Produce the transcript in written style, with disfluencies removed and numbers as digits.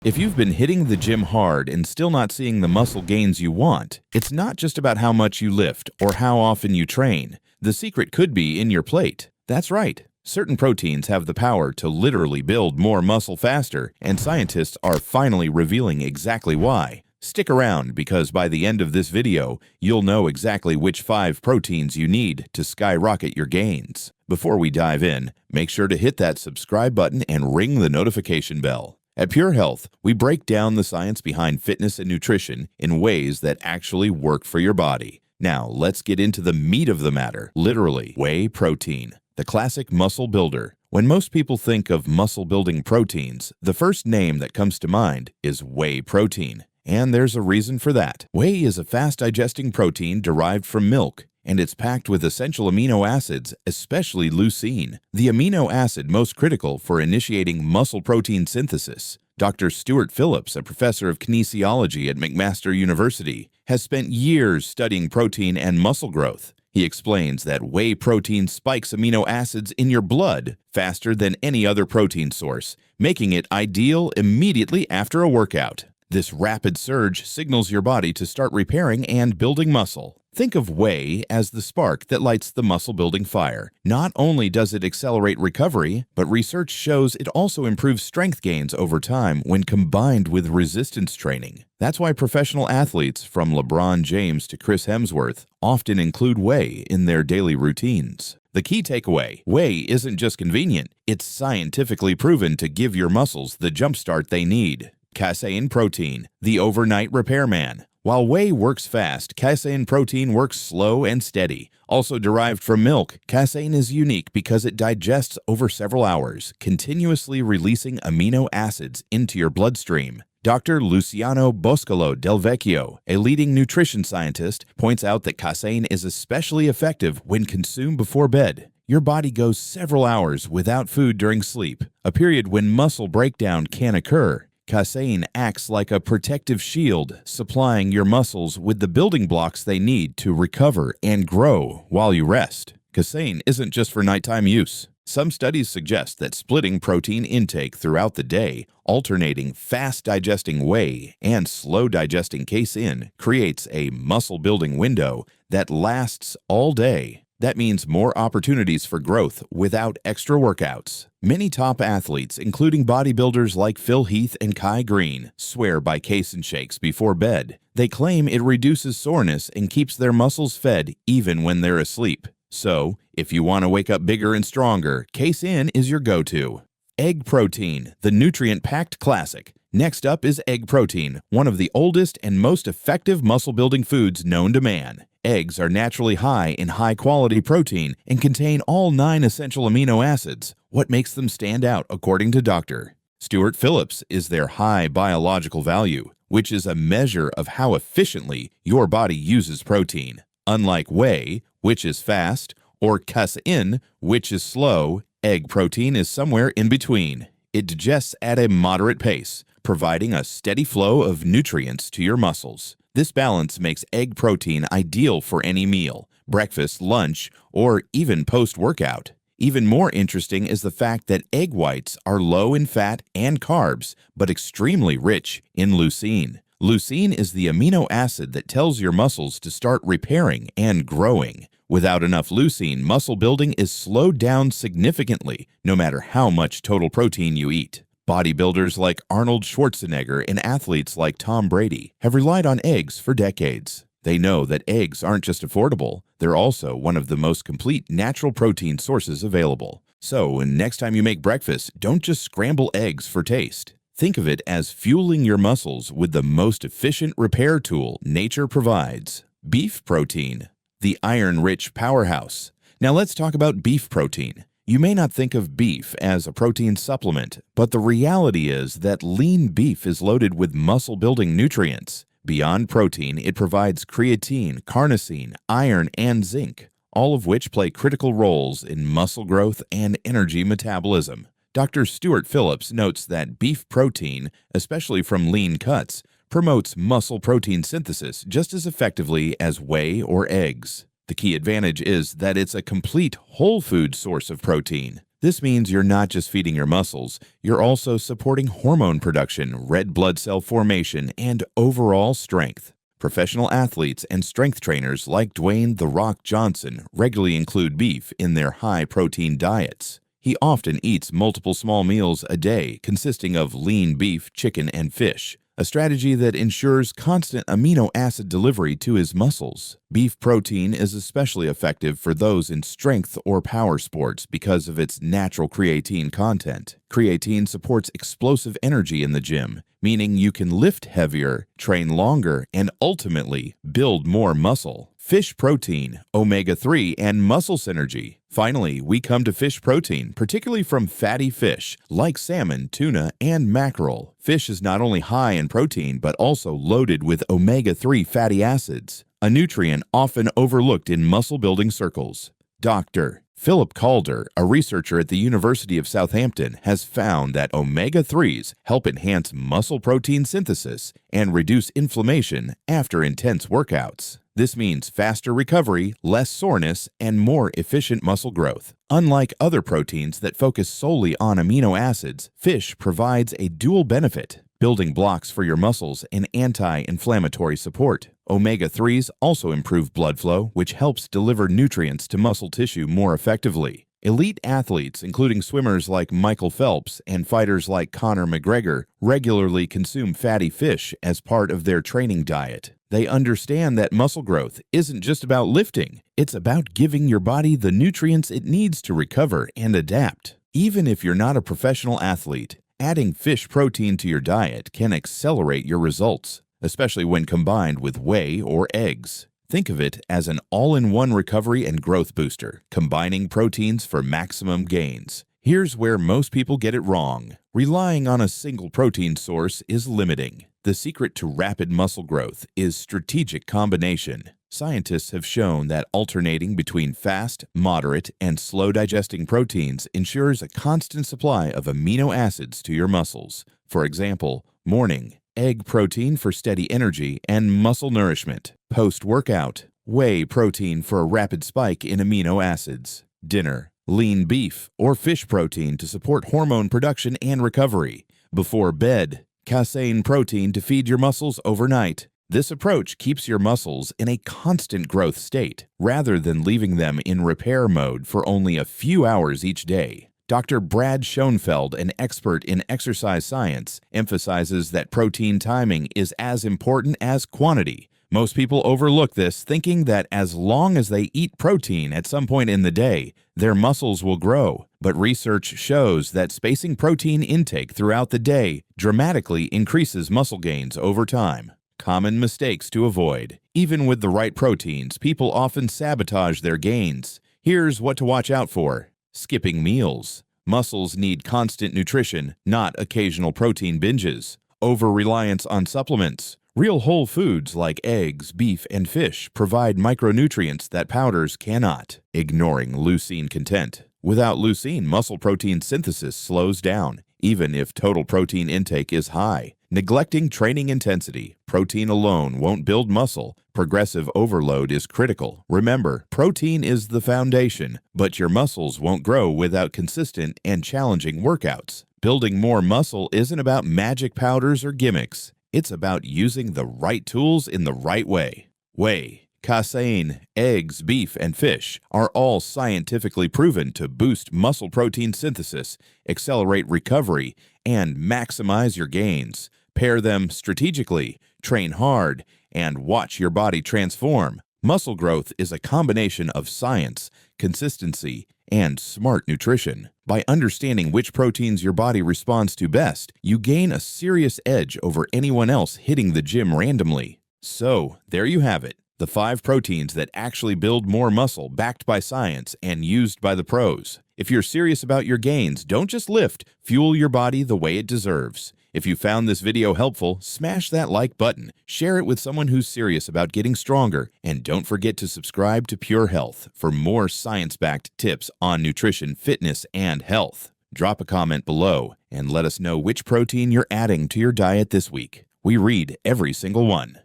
If you've been hitting the gym hard and still not seeing the muscle gains you want, it's not just about how much you lift or how often you train. The secret could be in your plate. That's right. Certain proteins have the power to literally build more muscle faster, and scientists are finally revealing exactly why. Stick around because by the end of this video, you'll know exactly which 5 proteins you need to skyrocket your gains. Before we dive in, make sure to hit that subscribe button and ring the notification bell. At PureHealth, we break down the science behind fitness and nutrition in ways that actually work for your body. Now, let's get into the meat of the matter, literally, whey protein, the classic muscle builder. When most people think of muscle-building proteins, the first name that comes to mind is whey protein. And there's a reason for that. Whey is a fast-digesting protein derived from milk, and it's packed with essential amino acids, especially leucine, the amino acid most critical for initiating muscle protein synthesis. Dr. Stuart Phillips, a professor of kinesiology at McMaster University, has spent years studying protein and muscle growth. He explains that whey protein spikes amino acids in your blood faster than any other protein source, making it ideal immediately after a workout. This rapid surge signals your body to start repairing and building muscle. Think of whey as the spark that lights the muscle-building fire. Not only does it accelerate recovery, but research shows it also improves strength gains over time when combined with resistance training. That's why professional athletes, from LeBron James to Chris Hemsworth, often include whey in their daily routines. The key takeaway: whey isn't just convenient, it's scientifically proven to give your muscles the jumpstart they need. Casein protein, the overnight repairman. While whey works fast, casein protein works slow and steady. Also derived from milk, casein is unique because it digests over several hours, continuously releasing amino acids into your bloodstream. Dr. Luciano Boscolo Del Vecchio, a leading nutrition scientist, points out that casein is especially effective when consumed before bed. Your body goes several hours without food during sleep, a period when muscle breakdown can occur. Casein acts like a protective shield, supplying your muscles with the building blocks they need to recover and grow while you rest. Casein isn't just for nighttime use. Some studies suggest that splitting protein intake throughout the day, alternating fast-digesting whey and slow-digesting casein, creates a muscle-building window that lasts all day. That means more opportunities for growth without extra workouts. Many top athletes, including bodybuilders like Phil Heath and Kai Green, swear by casein shakes before bed. They claim it reduces soreness and keeps their muscles fed even when they're asleep. So, if you want to wake up bigger and stronger, casein is your go-to. Egg protein, the nutrient-packed classic. Next up is egg protein, one of the oldest and most effective muscle-building foods known to man. Eggs are naturally high in high-quality protein and contain all 9 essential amino acids. What makes them stand out, according to Dr. Stuart Phillips, is their high biological value, which is a measure of how efficiently your body uses protein. Unlike whey, which is fast, or casein, which is slow, egg protein is somewhere in between. It digests at a moderate pace, providing a steady flow of nutrients to your muscles. This balance makes egg protein ideal for any meal, breakfast, lunch, or even post-workout. Even more interesting is the fact that egg whites are low in fat and carbs, but extremely rich in leucine. Leucine is the amino acid that tells your muscles to start repairing and growing. Without enough leucine, muscle building is slowed down significantly, no matter how much total protein you eat. Bodybuilders like Arnold Schwarzenegger and athletes like Tom Brady have relied on eggs for decades. They know that eggs aren't just affordable, they're also one of the most complete natural protein sources available. So, next time you make breakfast, don't just scramble eggs for taste. Think of it as fueling your muscles with the most efficient repair tool nature provides: beef protein, the iron-rich powerhouse. Now let's talk about beef protein. You may not think of beef as a protein supplement, but the reality is that lean beef is loaded with muscle-building nutrients. Beyond protein, it provides creatine, carnosine, iron, and zinc, all of which play critical roles in muscle growth and energy metabolism. Dr. Stuart Phillips notes that beef protein, especially from lean cuts, promotes muscle protein synthesis just as effectively as whey or eggs. The key advantage is that it's a complete whole food source of protein. This means you're not just feeding your muscles, you're also supporting hormone production, red blood cell formation, and overall strength. Professional athletes and strength trainers like Dwayne "The Rock" Johnson regularly include beef in their high-protein diets. He often eats multiple small meals a day consisting of lean beef, chicken, and fish, a strategy that ensures constant amino acid delivery to his muscles. Beef protein is especially effective for those in strength or power sports because of its natural creatine content. Creatine supports explosive energy in the gym, meaning you can lift heavier, train longer, and ultimately build more muscle. Fish protein, omega-3, and muscle synergy. Finally, we come to fish protein, particularly from fatty fish like salmon, tuna, and mackerel. Fish is not only high in protein but also loaded with omega-3 fatty acids, a nutrient often overlooked in muscle-building circles. Dr. Philip Calder, a researcher at the University of Southampton, has found that omega-3s help enhance muscle protein synthesis and reduce inflammation after intense workouts. This means faster recovery, less soreness, and more efficient muscle growth. Unlike other proteins that focus solely on amino acids, fish provides a dual benefit: building blocks for your muscles and anti-inflammatory support. Omega-3s also improve blood flow, which helps deliver nutrients to muscle tissue more effectively. Elite athletes, including swimmers like Michael Phelps and fighters like Conor McGregor, regularly consume fatty fish as part of their training diet. They understand that muscle growth isn't just about lifting, it's about giving your body the nutrients it needs to recover and adapt. Even if you're not a professional athlete, adding fish protein to your diet can accelerate your results, especially when combined with whey or eggs. Think of it as an all-in-one recovery and growth booster, combining proteins for maximum gains. Here's where most people get it wrong. Relying on a single protein source is limiting. The secret to rapid muscle growth is strategic combination. Scientists have shown that alternating between fast, moderate, and slow-digesting proteins ensures a constant supply of amino acids to your muscles. For example, morning, egg protein for steady energy and muscle nourishment. Post-workout, whey protein for a rapid spike in amino acids. Dinner, lean beef or fish protein to support hormone production and recovery. Before bed, casein protein to feed your muscles overnight. This approach keeps your muscles in a constant growth state, rather than leaving them in repair mode for only a few hours each day. Dr. Brad Schoenfeld, an expert in exercise science, emphasizes that protein timing is as important as quantity. Most people overlook this, thinking that as long as they eat protein at some point in the day, their muscles will grow. But research shows that spacing protein intake throughout the day dramatically increases muscle gains over time. Common mistakes to avoid. Even with the right proteins, people often sabotage their gains. Here's what to watch out for. Skipping meals. Muscles need constant nutrition, not occasional protein binges. Over-reliance on supplements. Real whole foods like eggs, beef, and fish provide micronutrients that powders cannot. Ignoring leucine content. Without leucine, muscle protein synthesis slows down, even if total protein intake is high. Neglecting training intensity. Protein alone won't build muscle. Progressive overload is critical. Remember, protein is the foundation, but your muscles won't grow without consistent and challenging workouts. Building more muscle isn't about magic powders or gimmicks. It's about using the right tools in the right way. Whey, casein, eggs, beef, and fish are all scientifically proven to boost muscle protein synthesis, accelerate recovery, and maximize your gains. Pair them strategically, train hard, and watch your body transform. Muscle growth is a combination of science, consistency, and smart nutrition. By understanding which proteins your body responds to best, you gain a serious edge over anyone else hitting the gym randomly. So, there you have it. The 5 proteins that actually build more muscle, backed by science and used by the pros. If you're serious about your gains, don't just lift, fuel your body the way it deserves. If you found this video helpful, smash that like button, share it with someone who's serious about getting stronger, and don't forget to subscribe to PureHealth for more science-backed tips on nutrition, fitness, and health. Drop a comment below and let us know which protein you're adding to your diet this week. We read every single one.